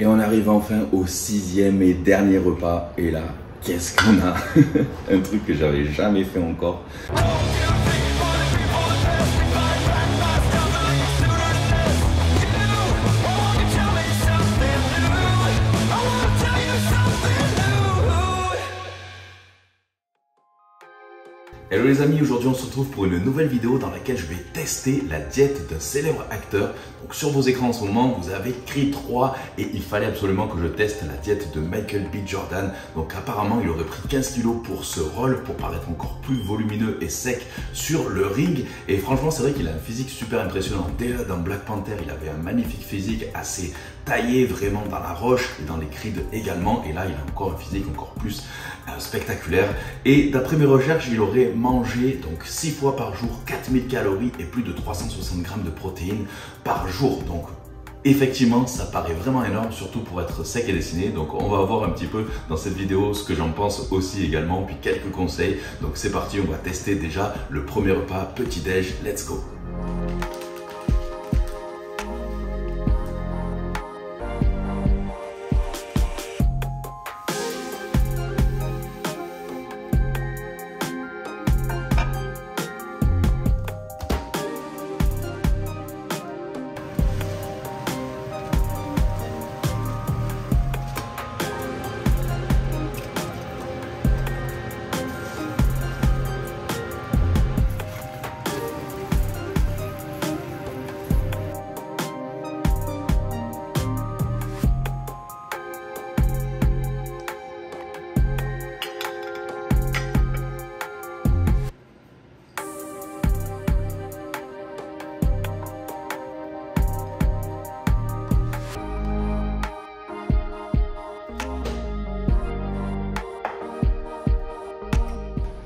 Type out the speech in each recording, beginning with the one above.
Et on arrive enfin au 6e et dernier repas. Et là, qu'est-ce qu'on a? Un truc que j'avais jamais fait encore. Hello les amis, aujourd'hui on se retrouve pour une nouvelle vidéo dans laquelle je vais tester la diète d'un célèbre acteur. Donc sur vos écrans en ce moment, vous avez Creed 3 et il fallait absolument que je teste la diète de Michael B. Jordan. Donc apparemment il aurait pris 15 kilos pour ce rôle, pour paraître encore plus volumineux et sec sur le ring. Et franchement c'est vrai qu'il a un physique super impressionnant. Déjà dans Black Panther il avait un magnifique physique assez taillé vraiment dans la roche et dans les Creed également. Et là il a encore un physique encore plus spectaculaire. Et d'après mes recherches il aurait mangé donc 6 fois par jour 4000 calories et plus de 360 grammes de protéines par jour. Donc effectivement ça paraît vraiment énorme, surtout pour être sec et dessiné. Donc on va voir un petit peu dans cette vidéo ce que j'en pense aussi également, puis quelques conseils. Donc c'est parti, on va tester déjà le premier repas petit déj. Let's go.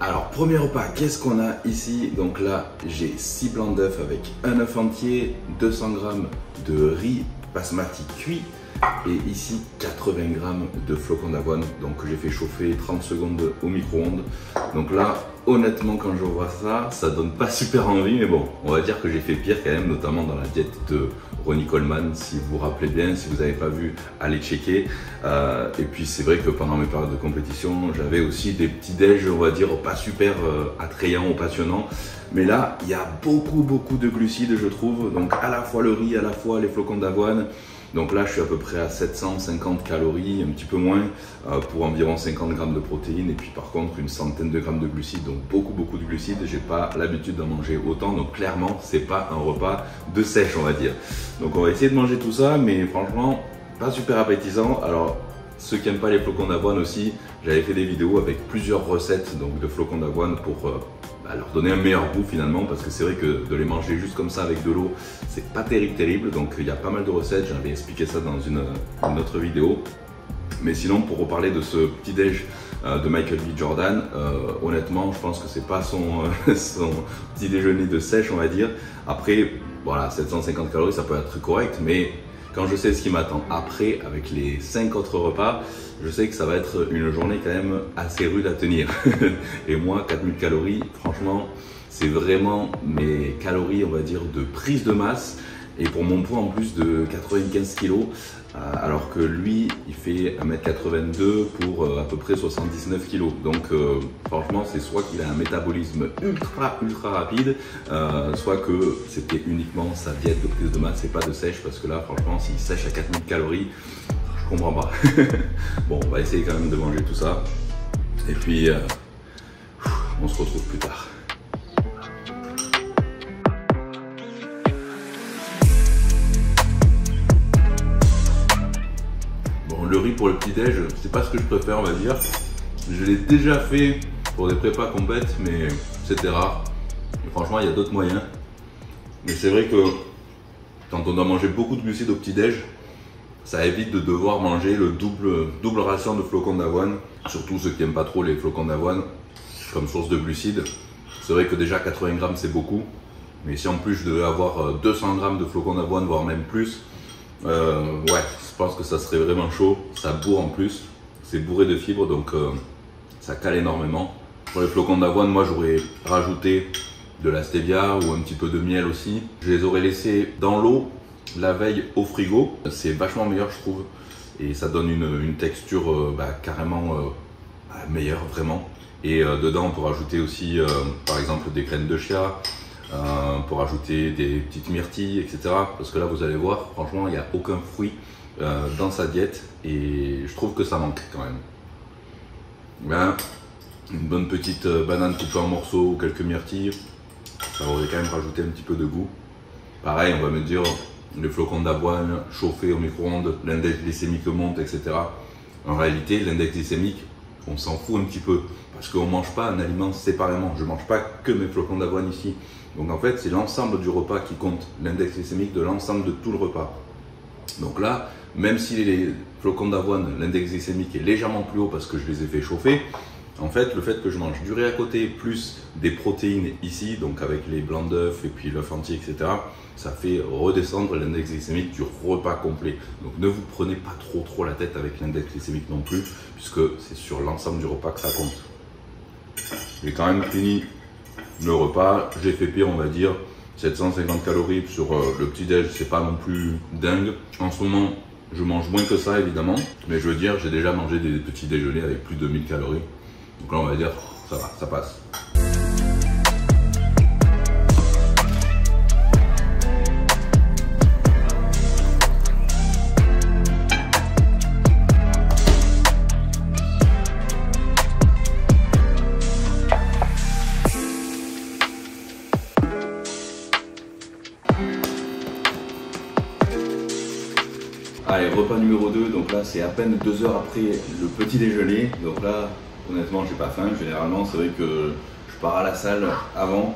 Alors, premier repas, qu'est-ce qu'on a ici? Donc là, j'ai 6 blancs d'œufs avec un œuf entier, 200 g de riz basmati cuit et ici 80 g de flocons d'avoine. Donc j'ai fait chauffer 30 secondes au micro-ondes. Donc là, honnêtement, quand je vois ça, ça donne pas super envie, mais bon, on va dire que j'ai fait pire quand même, notamment dans la diète de Ronnie Coleman, si vous vous rappelez bien. Si vous n'avez pas vu, allez checker. Et puis c'est vrai que pendant mes périodes de compétition, j'avais aussi des petits déj, on va dire, pas super attrayants ou passionnants. Mais là, il y a beaucoup de glucides, je trouve. Donc à la fois le riz, à la fois les flocons d'avoine. Donc là, je suis à peu près à 750 calories, un petit peu moins, pour environ 50 grammes de protéines. Et puis par contre, une centaine de grammes de glucides, donc beaucoup de glucides. J'ai pas l'habitude d'en manger autant, donc clairement, c'est pas un repas de sèche, on va dire. Donc on va essayer de manger tout ça, mais franchement, pas super appétissant. Alors, ceux qui n'aiment pas les flocons d'avoine aussi, j'avais fait des vidéos avec plusieurs recettes donc, de flocons d'avoine pour leur donner un meilleur goût finalement, parce que c'est vrai que de les manger juste comme ça avec de l'eau, c'est pas terrible. Donc il y a pas mal de recettes, j'avais expliqué ça dans une autre vidéo. Mais sinon, pour reparler de ce petit déj de Michael B. Jordan, honnêtement, je pense que c'est pas son petit déjeuner de sèche, on va dire. Après, voilà, 750 calories, ça peut être correct, mais quand je sais ce qui m'attend après, avec les 5 autres repas, je sais que ça va être une journée quand même assez rude à tenir. Et moi, 4000 calories, franchement, c'est vraiment mes calories, on va dire, de prise de masse. Et pour mon poids en plus de 95 kg, alors que lui, il fait 1m82 pour à peu près 79 kg. Donc franchement, c'est soit qu'il a un métabolisme ultra rapide, soit que c'était uniquement sa diète de prise de masse et pas de sèche, parce que là, franchement, s'il sèche à 4000 calories, je comprends pas. Bon, on va essayer quand même de manger tout ça. Et puis, on se retrouve plus tard. Le riz pour le petit déj, c'est pas ce que je préfère, on va dire. Je l'ai déjà fait pour des prépas compètes, mais c'était rare. Et franchement, il y a d'autres moyens. Mais c'est vrai que quand on doit manger beaucoup de glucides au petit déj, ça évite de devoir manger le double ration de flocons d'avoine. Surtout ceux qui n'aiment pas trop les flocons d'avoine comme source de glucides. C'est vrai que déjà 80 grammes c'est beaucoup. Mais si en plus je devais avoir 200 grammes de flocons d'avoine, voire même plus, ouais, je pense que ça serait vraiment chaud. Ça bourre en plus, c'est bourré de fibres, donc ça cale énormément. Pour les flocons d'avoine, moi j'aurais rajouté de la stevia ou un petit peu de miel aussi. Je les aurais laissés dans l'eau la veille au frigo. C'est vachement meilleur, je trouve, et ça donne une texture carrément meilleure vraiment. Et dedans on peut rajouter aussi par exemple des graines de chia, pour rajouter des petites myrtilles, etc. Parce que là vous allez voir, franchement il n'y a aucun fruit dans sa diète et je trouve que ça manque quand même. Ben, une bonne petite banane coupée en morceaux ou quelques myrtilles, ça aurait quand même rajouté un petit peu de goût. Pareil, on va me dire, les flocons d'avoine chauffés au micro-ondes, l'index glycémique monte, etc. En réalité, l'index glycémique, on s'en fout un petit peu parce qu'on ne mange pas un aliment séparément. Je ne mange pas que mes flocons d'avoine ici. Donc en fait, c'est l'ensemble du repas qui compte, l'index glycémique de l'ensemble de tout le repas. Donc là, même si les flocons d'avoine, l'index glycémique est légèrement plus haut parce que je les ai fait chauffer, en fait, le fait que je mange du riz à côté plus des protéines ici, donc avec les blancs d'œufs et puis l'œuf entier, etc., ça fait redescendre l'index glycémique du repas complet. Donc ne vous prenez pas trop la tête avec l'index glycémique non plus, puisque c'est sur l'ensemble du repas que ça compte. J'ai quand même fini le repas, j'ai fait pire, on va dire, 750 calories sur le petit-déj, c'est pas non plus dingue. En ce moment, je mange moins que ça évidemment, mais je veux dire, j'ai déjà mangé des petits déjeuners avec plus de 1000 calories. Donc là, on va dire, ça va, ça passe. Allez, repas numéro 2, donc là c'est à peine 2 heures après le petit déjeuner, donc là honnêtement j'ai pas faim, généralement c'est vrai que je pars à la salle avant,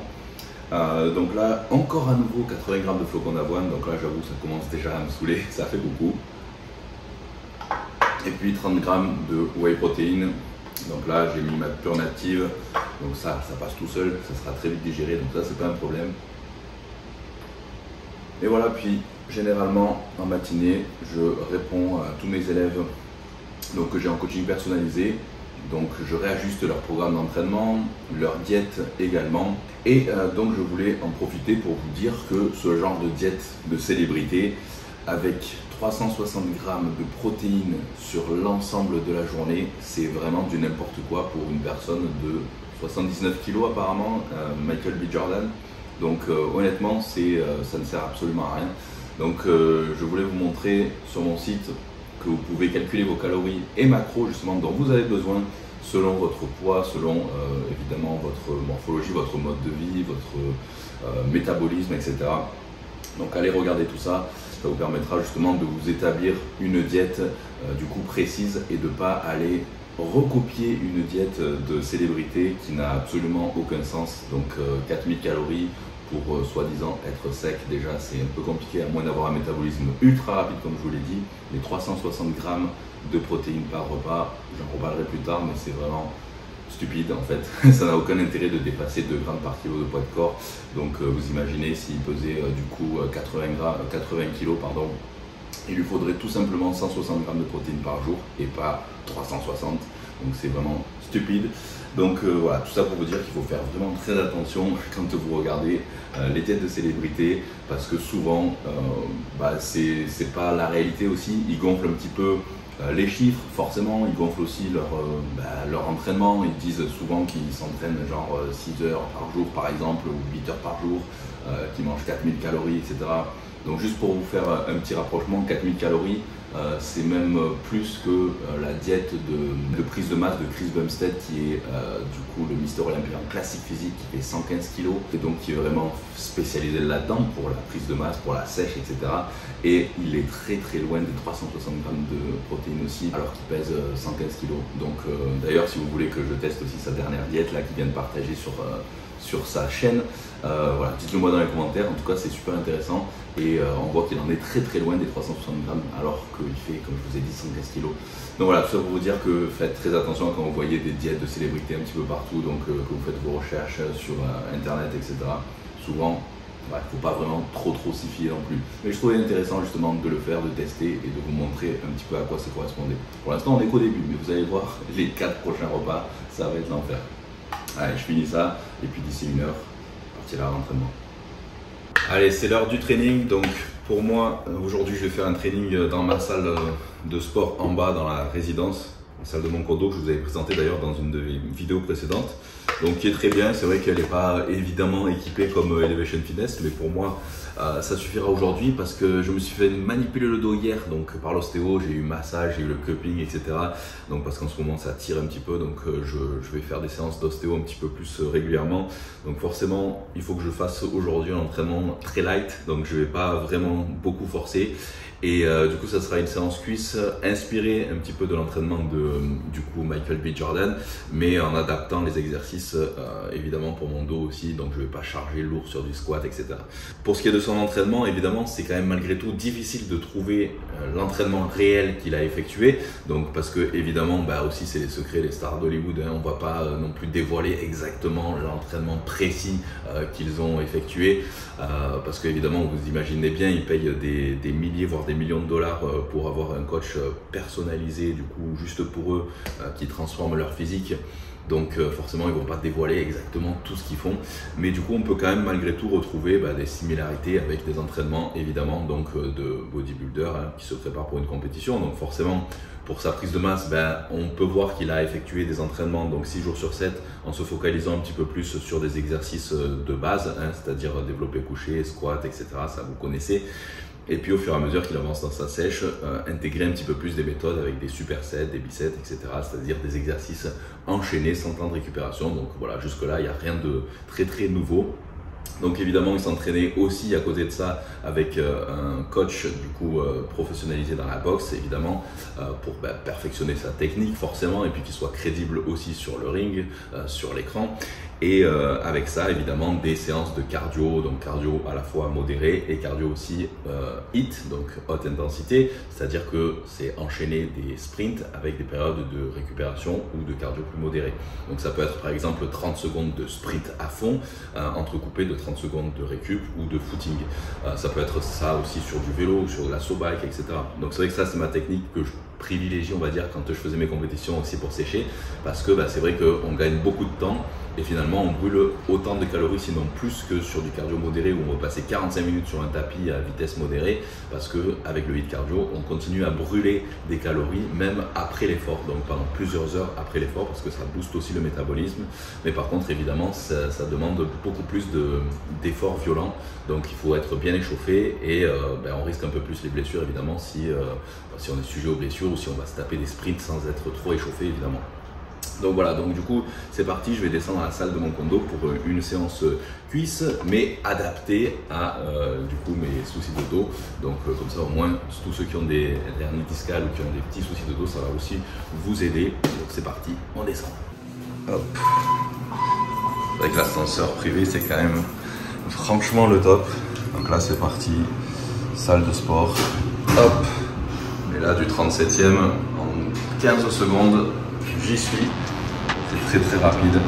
donc là encore à nouveau 80 grammes de flocons d'avoine, donc là j'avoue ça commence déjà à me saouler, ça fait beaucoup, et puis 30 grammes de whey protein, donc là j'ai mis ma pure native, donc ça passe tout seul, ça sera très vite digéré, donc ça c'est pas un problème. Et voilà, puis généralement en matinée, je réponds à tous mes élèves donc, que j'ai en coaching personnalisé. Donc je réajuste leur programme d'entraînement, leur diète également. Et donc je voulais en profiter pour vous dire que ce genre de diète de célébrité avec 360 grammes de protéines sur l'ensemble de la journée, c'est vraiment du n'importe quoi pour une personne de 79 kg apparemment, Michael B. Jordan. Donc honnêtement, ça ne sert absolument à rien. Donc je voulais vous montrer sur mon site que vous pouvez calculer vos calories et macros justement dont vous avez besoin selon votre poids, selon évidemment votre morphologie, votre mode de vie, votre métabolisme, etc. Donc allez regarder tout ça, ça vous permettra justement de vous établir une diète du coup précise et de ne pas aller recopier une diète de célébrité qui n'a absolument aucun sens. Donc 4000 calories pour soi-disant être sec, déjà c'est un peu compliqué à moins d'avoir un métabolisme ultra rapide comme je vous l'ai dit. Les 360 grammes de protéines par repas, j'en reparlerai plus tard, mais c'est vraiment stupide en fait. Ça n'a aucun intérêt de dépasser 2 grammes par kilo de poids de corps. Donc vous imaginez s'il pesait du coup 80 kg, pardon, il lui faudrait tout simplement 160 grammes de protéines par jour et pas 360. Donc c'est vraiment stupide. Donc voilà, tout ça pour vous dire qu'il faut faire vraiment très attention quand vous regardez les diètes de célébrités, parce que souvent c'est pas la réalité aussi. Ils gonflent un petit peu les chiffres, forcément, ils gonflent aussi leur entraînement. Ils disent souvent qu'ils s'entraînent genre 6 heures par jour par exemple, ou 8 heures par jour, qu'ils mangent 4000 calories, etc. Donc juste pour vous faire un petit rapprochement, 4000 calories, c'est même plus que la diète de prise de masse de Chris Bumstead, qui est du coup le Mister Olympia classique physique, qui fait 115 kg et donc qui est vraiment spécialisé là-dedans pour la prise de masse, pour la sèche, etc. Et il est très loin des 360 grammes de protéines aussi, alors qu'il pèse 115 kg. Donc d'ailleurs, si vous voulez que je teste aussi sa dernière diète là, qu'il vient de partager sur sa chaîne, voilà, dites-le moi dans les commentaires. En tout cas c'est super intéressant et on voit qu'il en est très loin des 360 grammes alors qu'il fait, comme je vous ai dit, 115 kg. Donc voilà, tout ça pour vous dire que faites très attention quand vous voyez des diètes de célébrités un petit peu partout, donc que vous faites vos recherches sur internet, etc. Souvent il ne faut pas vraiment trop s'y fier non plus. Mais je trouvais intéressant justement de le faire, de tester et de vous montrer un petit peu à quoi ça correspondait. Pour l'instant on est qu'au début, mais vous allez voir les 4 prochains repas, ça va être l'enfer. Allez, je finis ça et puis d'ici 1 heure, partir à l'entraînement. Allez, c'est l'heure du training. Donc pour moi, aujourd'hui, je vais faire un training dans ma salle de sport en bas dans la résidence, la salle de mon condo que je vous avais présenté d'ailleurs dans une de mes vidéos précédentes. Donc qui est très bien, c'est vrai qu'elle n'est pas évidemment équipée comme Elevation Fitness, mais pour moi ça suffira aujourd'hui parce que je me suis fait manipuler le dos hier, donc par l'ostéo, j'ai eu massage, j'ai eu le cupping, etc. Donc parce qu'en ce moment ça tire un petit peu, donc je vais faire des séances d'ostéo un petit peu plus régulièrement. Donc forcément il faut que je fasse aujourd'hui un entraînement très light, donc je vais pas vraiment beaucoup forcer. Et du coup ça sera une séance cuisse inspirée un petit peu de l'entraînement de du coup Michael B. Jordan, mais en adaptant les exercices évidemment pour mon dos aussi, donc je vais pas charger lourd sur du squat, etc. Pour ce qui est de son entraînement, évidemment c'est quand même malgré tout difficile de trouver l'entraînement réel qu'il a effectué, donc parce que évidemment aussi c'est les secrets, les stars d'Hollywood, hein, on va pas non plus dévoiler exactement l'entraînement précis qu'ils ont effectué, parce que évidemment vous imaginez bien, ils payent des milliers voire des millions de dollars pour avoir un coach personnalisé du coup juste pour eux, qui transforme leur physique. Donc forcément ils vont pas dévoiler exactement tout ce qu'ils font, mais du coup on peut quand même malgré tout retrouver des similarités avec des entraînements évidemment donc de bodybuilder qui se prépare pour une compétition. Donc forcément pour sa prise de masse, on peut voir qu'il a effectué des entraînements donc 6 jours sur 7 en se focalisant un petit peu plus sur des exercices de base, hein, c'est-à-dire développé couché, squat, etc. Ça vous connaissez. Et puis au fur et à mesure qu'il avance dans sa sèche, intégrer un petit peu plus des méthodes avec des supersets, des biceps, etc. C'est-à-dire des exercices enchaînés sans temps de récupération. Donc voilà, jusque là, il n'y a rien de très nouveau. Donc évidemment, il s'entraînait aussi à côté de ça avec un coach du coup professionnalisé dans la boxe, évidemment, pour perfectionner sa technique forcément, et puis qu'il soit crédible aussi sur le ring, sur l'écran. Et avec ça, évidemment, des séances de cardio, donc cardio à la fois modéré et cardio aussi HIIT, donc haute intensité, c'est-à-dire que c'est enchaîner des sprints avec des périodes de récupération ou de cardio plus modéré. Donc ça peut être par exemple 30 secondes de sprint à fond, entrecoupé de 30 secondes de récup ou de footing. Ça peut être ça aussi sur du vélo ou sur de la bike, etc. Donc c'est vrai que ça c'est ma technique que je privilégie, on va dire, quand je faisais mes compétitions aussi pour sécher, parce que c'est vrai qu'on gagne beaucoup de temps et finalement on brûle autant de calories, sinon plus, que sur du cardio modéré où on va passer 45 minutes sur un tapis à vitesse modérée, parce que avec le HIIT cardio on continue à brûler des calories même après l'effort, donc pendant plusieurs heures après l'effort, parce que ça booste aussi le métabolisme. Mais par contre évidemment ça demande beaucoup plus d'efforts violents, donc il faut être bien échauffé et on risque un peu plus les blessures évidemment si on est sujet aux blessures ou si on va se taper des sprints sans être trop échauffé évidemment. Donc voilà, donc du coup c'est parti, je vais descendre à la salle de mon condo pour une séance cuisse, mais adaptée à du coup mes soucis de dos. Donc comme ça au moins tous ceux qui ont des hernies discales ou qui ont des petits soucis de dos, ça va aussi vous aider. Donc c'est parti, on descend. Hop. Avec l'ascenseur privé, c'est quand même franchement le top. Donc là c'est parti, salle de sport. Hop. Et là du 37e en 15 secondes, j'y suis. C'est très rapide.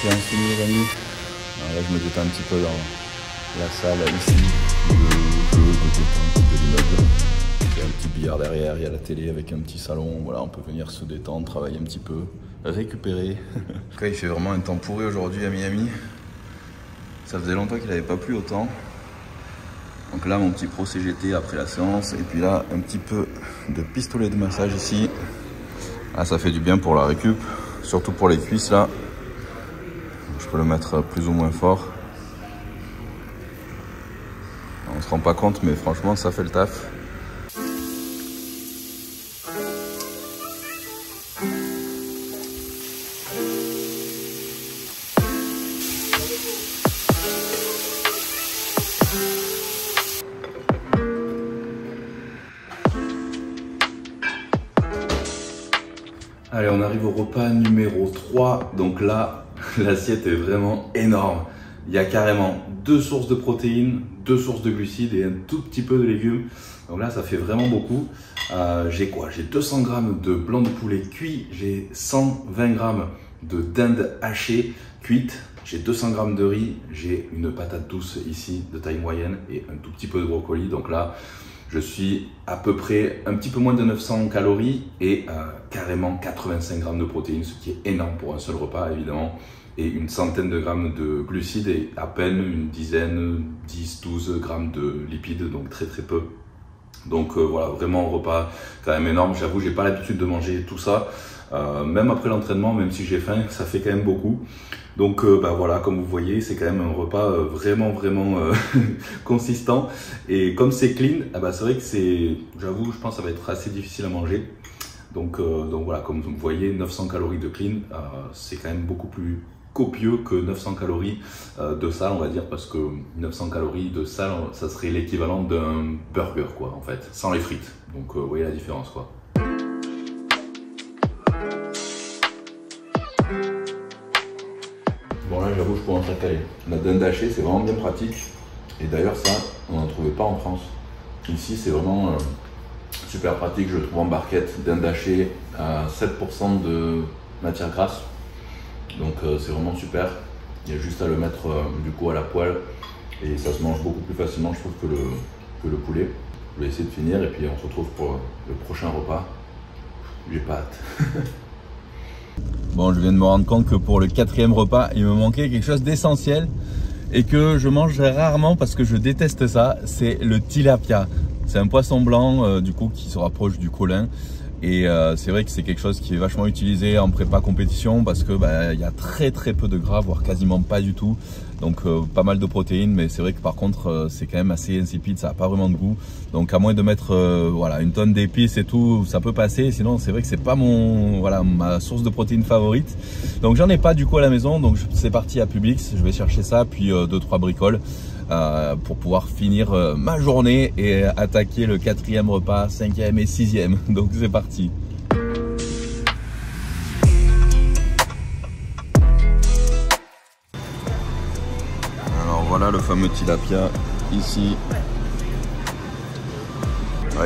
Séance finie les amis. Alors là je me détends un petit peu la salle ici de détente de l'immeuble. Il y a un petit billard derrière, il y a la télé avec un petit salon. Voilà, on peut venir se détendre, travailler un petit peu, récupérer. En tout cas, il fait vraiment un temps pourri aujourd'hui à Miami. Ça faisait longtemps qu'il n'avait pas plu autant. Donc là, mon petit Pro CGT après la séance. Et puis là, un petit peu de pistolet de massage ici. Ah, ça fait du bien pour la récup, surtout pour les cuisses là. Je peux le mettre plus ou moins fort. On se rend pas compte, mais franchement, ça fait le taf. Allez, on arrive au repas numéro 3. Donc là, l'assiette est vraiment énorme. Il y a carrément 2 sources de protéines, 2 sources de glucides et un tout petit peu de légumes. Donc là, ça fait vraiment beaucoup. J'ai quoi? J'ai 200 g de blanc de poulet cuit. J'ai 120 g de dinde hachée cuite. J'ai 200 g de riz. J'ai une patate douce ici de taille moyenne et un tout petit peu de brocoli. Donc là, je suis à peu près un petit peu moins de 900 calories et carrément 85 g de protéines, ce qui est énorme pour un seul repas évidemment, et une centaine de grammes de glucides et à peine une dizaine, 10-12 grammes de lipides, donc très peu. Donc voilà, vraiment un repas quand même énorme. J'avoue, j'ai pas l'habitude de manger tout ça, même après l'entraînement, même si j'ai faim, ça fait quand même beaucoup. Donc voilà, comme vous voyez, c'est quand même un repas vraiment consistant. Et comme c'est clean, c'est vrai que j'avoue, je pense que ça va être assez difficile à manger. Donc voilà, comme vous voyez, 900 calories de clean, c'est quand même beaucoup plus copieux que 900 calories de sale, on va dire, parce que 900 calories de sale, ça serait l'équivalent d'un burger, quoi, en fait, sans les frites. Donc vous voyez la différence, quoi. Bon là, j'avoue, je commence à caler. La dinde hachée, c'est vraiment bien pratique. Et d'ailleurs, ça, on n'en trouvait pas en France. Ici, c'est vraiment super pratique, je trouve, en barquette. Dinde hachée à 7% de matière grasse. Donc c'est vraiment super. Il y a juste à le mettre du coup à la poêle. Et ça se mange beaucoup plus facilement, je trouve, que le poulet. Je vais essayer de finir et puis on se retrouve pour le prochain repas. J'ai pas hâte. Bon, je viens de me rendre compte que pour le 4e repas, il me manquait quelque chose d'essentiel et que je mange rarement parce que je déteste ça, c'est le tilapia. C'est un poisson blanc du coup qui se rapproche du colin et c'est vrai que c'est quelque chose qui est vachement utilisé en prépa compétition parce que il y a très peu de gras, voire quasiment pas du tout. Donc pas mal de protéines, mais c'est vrai que par contre c'est quand même assez insipide, ça n'a pas vraiment de goût. Donc à moins de mettre voilà, une tonne d'épices et tout, ça peut passer. Sinon c'est vrai que c'est pas ma source de protéines favorite. Donc j'en ai pas du coup à la maison, donc c'est parti à Publix. Je vais chercher ça, puis 2-3 bricoles pour pouvoir finir ma journée et attaquer le 4e repas, 5e et 6e. Donc c'est parti. Voilà le fameux tilapia ici.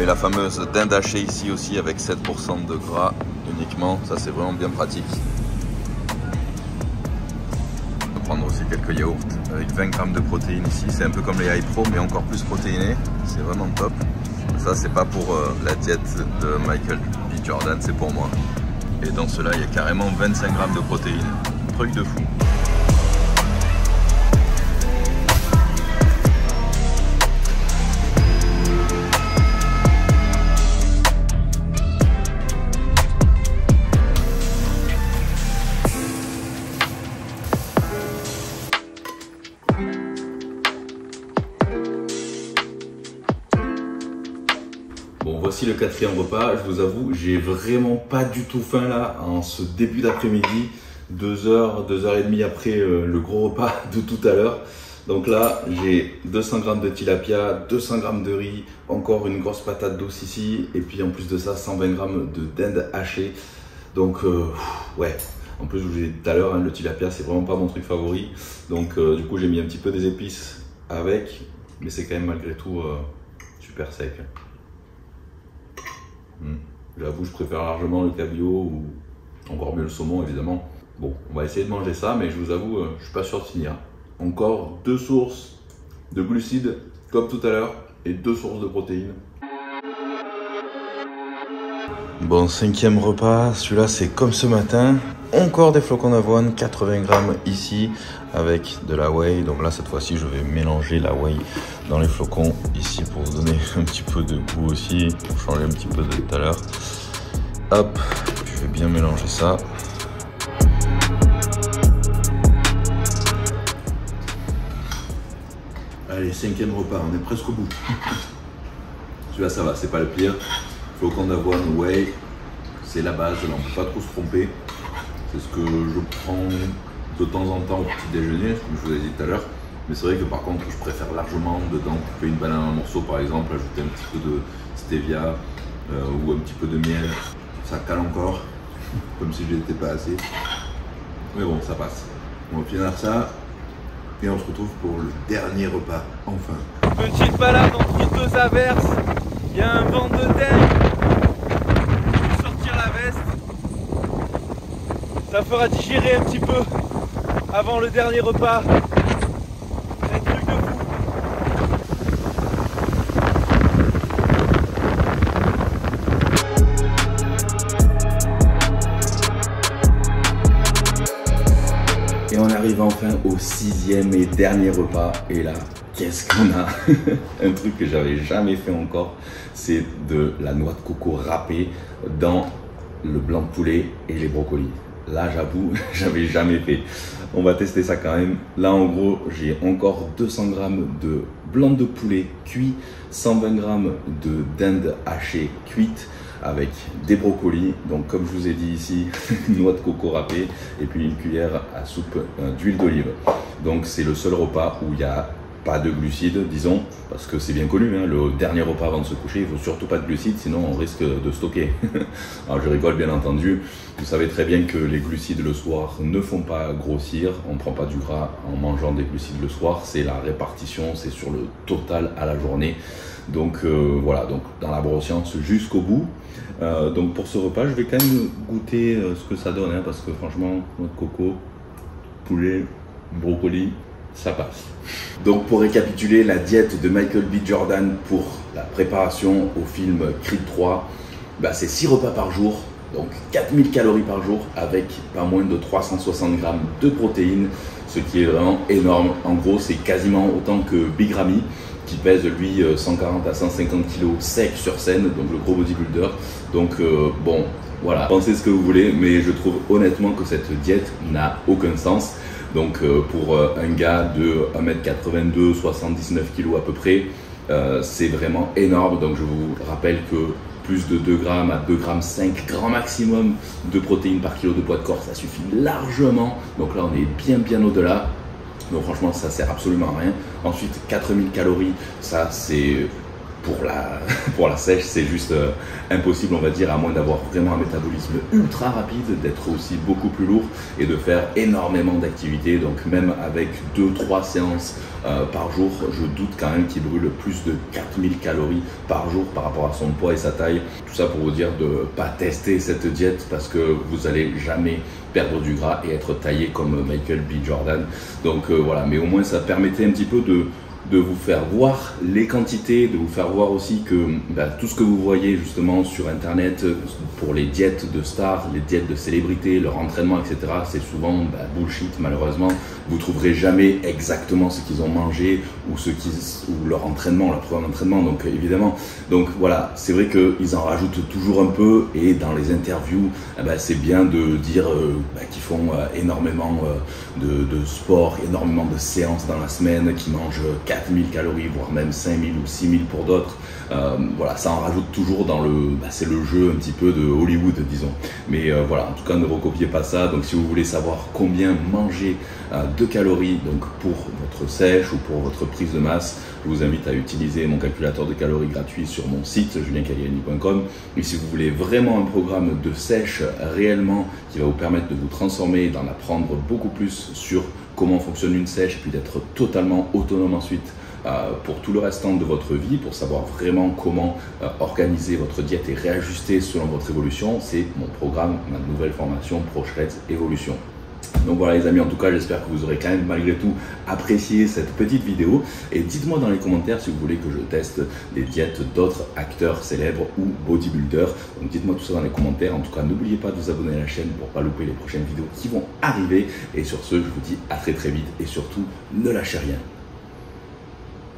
Et la fameuse dinde hachée ici aussi avec 7% de gras uniquement. Ça c'est vraiment bien pratique. On peut prendre aussi quelques yaourts avec 20 g de protéines ici. C'est un peu comme les iPro mais encore plus protéiné. C'est vraiment top. Ça c'est pas pour la diète de Michael B. Jordan, c'est pour moi. Et dans cela il y a carrément 25 g de protéines. Truc de fou. Bon, voici le 4e repas. Je vous avoue, j'ai vraiment pas du tout faim là en ce début d'après-midi, 2h, 2h30 après le gros repas de tout à l'heure. Donc là, j'ai 200 g de tilapia, 200 g de riz, encore une grosse patate douce ici, et puis en plus de ça, 120 g de dinde hachée. Donc ouais, en plus je vous l'ai dit tout à l'heure, hein, le tilapia c'est vraiment pas mon truc favori. Donc du coup j'ai mis un petit peu des épices avec, mais c'est quand même malgré tout super sec. J'avoue, je préfère largement le cabillaud ou encore mieux le saumon évidemment. Bon, on va essayer de manger ça, mais je vous avoue, je suis pas sûr de finir. Encore 2 sources de glucides comme tout à l'heure et 2 sources de protéines. Bon, 5e repas, celui-là c'est comme ce matin, encore des flocons d'avoine, 80 grammes ici avec de la whey. Donc là cette fois-ci je vais mélanger la whey dans les flocons ici pour vous donner un petit peu de goût aussi, pour changer un petit peu de tout à l'heure. Hop, je vais bien mélanger ça. Allez, 5e repas, on est presque au bout. Celui-là ça va, c'est pas le pire. Flocons d'avoine, whey, c'est la base, là on ne peut pas trop se tromper. C'est ce que je prends de temps en temps au petit déjeuner, comme je vous ai dit tout à l'heure. Mais c'est vrai que par contre, je préfère largement dedans couper une banane en morceaux par exemple, ajouter un petit peu de stevia ou un petit peu de miel. Ça cale encore, comme si je n'étais pas assez. Mais bon, ça passe. On va finir ça et on se retrouve pour le dernier repas, enfin. Petite balade entre 2 averses, il y a un vent de dingue. Ça fera digérer un petit peu avant le dernier repas. C'est un truc de fou. Et on arrive enfin au 6e et dernier repas. Et là, qu'est-ce qu'on a? Un truc que j'avais jamais fait encore, c'est de la noix de coco râpée dans le blanc de poulet et les brocolis. Là, j'avoue, j'avais jamais fait. On va tester ça quand même. Là, en gros, j'ai encore 200 grammes de blanc de poulet cuit, 120 grammes de dinde hachée cuite avec des brocolis. Donc, comme je vous ai dit ici, noix de coco râpée et puis une cuillère à soupe d'huile d'olive. Donc, c'est le seul repas où il n'y a pas de glucides, disons, parce que c'est bien connu, hein, le dernier repas avant de se coucher, il ne faut surtout pas de glucides, sinon on risque de stocker. Alors je rigole bien entendu, vous savez très bien que les glucides le soir ne font pas grossir, on ne prend pas du gras en mangeant des glucides le soir, c'est la répartition, c'est sur le total à la journée. Donc voilà, donc dans la broscience jusqu'au bout. Donc pour ce repas, je vais quand même goûter ce que ça donne, hein, parce que franchement, noix de coco, poulet, brocoli, ça passe. Donc pour récapituler, la diète de Michael B. Jordan pour la préparation au film Creed 3, bah c'est 6 repas par jour, donc 4000 calories par jour avec pas moins de 360 grammes de protéines, ce qui est vraiment énorme. En gros, c'est quasiment autant que Big Ramy, qui pèse lui 140 à 150 kg sec sur scène, donc le gros bodybuilder. Donc bon, voilà, pensez ce que vous voulez, mais je trouve honnêtement que cette diète n'a aucun sens. Donc pour un gars de 1m82, 79 kg à peu près, c'est vraiment énorme. Donc je vous rappelle que plus de 2 grammes à 2 grammes 5 grand maximum de protéines par kilo de poids de corps, ça suffit largement. Donc là on est bien au-delà. Donc franchement ça sert absolument à rien. Ensuite 4000 calories, ça c'est pour la sèche, c'est juste impossible, on va dire, à moins d'avoir vraiment un métabolisme ultra rapide, d'être aussi beaucoup plus lourd et de faire énormément d'activités. Donc même avec 2-3 séances par jour, je doute quand même qu'il brûle plus de 4000 calories par jour par rapport à son poids et sa taille. Tout ça pour vous dire de ne pas tester cette diète parce que vous n'allez jamais perdre du gras et être taillé comme Michael B. Jordan. Donc voilà, mais au moins ça permettait un petit peu de vous faire voir les quantités, de vous faire voir aussi que tout ce que vous voyez justement sur internet pour les diètes de stars, les diètes de célébrités, leur entraînement, etc. c'est souvent bullshit malheureusement. Vous trouverez jamais exactement ce qu'ils ont mangé ou leur entraînement, leur programme d'entraînement, donc évidemment. Donc voilà, c'est vrai qu'ils en rajoutent toujours un peu et dans les interviews, c'est bien de dire qu'ils font énormément de sport, énormément de séances dans la semaine, qu'ils mangent 4000 calories, voire même 5000 ou 6000 pour d'autres. Voilà, ça en rajoute toujours dans le... c'est le jeu un petit peu de Hollywood, disons. Mais voilà, en tout cas, ne recopiez pas ça. Donc, si vous voulez savoir combien manger de calories donc pour votre sèche ou pour votre prise de masse, je vous invite à utiliser mon calculateur de calories gratuit sur mon site, juliencagliani.com. Et si vous voulez vraiment un programme de sèche réellement qui va vous permettre de vous transformer et d'en apprendre beaucoup plus sur comment fonctionne une sèche et puis d'être totalement autonome ensuite pour tout le restant de votre vie, pour savoir vraiment comment organiser votre diète et réajuster selon votre évolution, c'est mon programme, ma nouvelle formation ProShreds Evolution. Donc voilà les amis, en tout cas j'espère que vous aurez quand même malgré tout apprécié cette petite vidéo. Et dites-moi dans les commentaires si vous voulez que je teste des diètes d'autres acteurs célèbres ou bodybuilders. Donc dites-moi tout ça dans les commentaires. En tout cas n'oubliez pas de vous abonner à la chaîne pour ne pas louper les prochaines vidéos qui vont arriver. Et sur ce, je vous dis à très vite et surtout ne lâchez rien.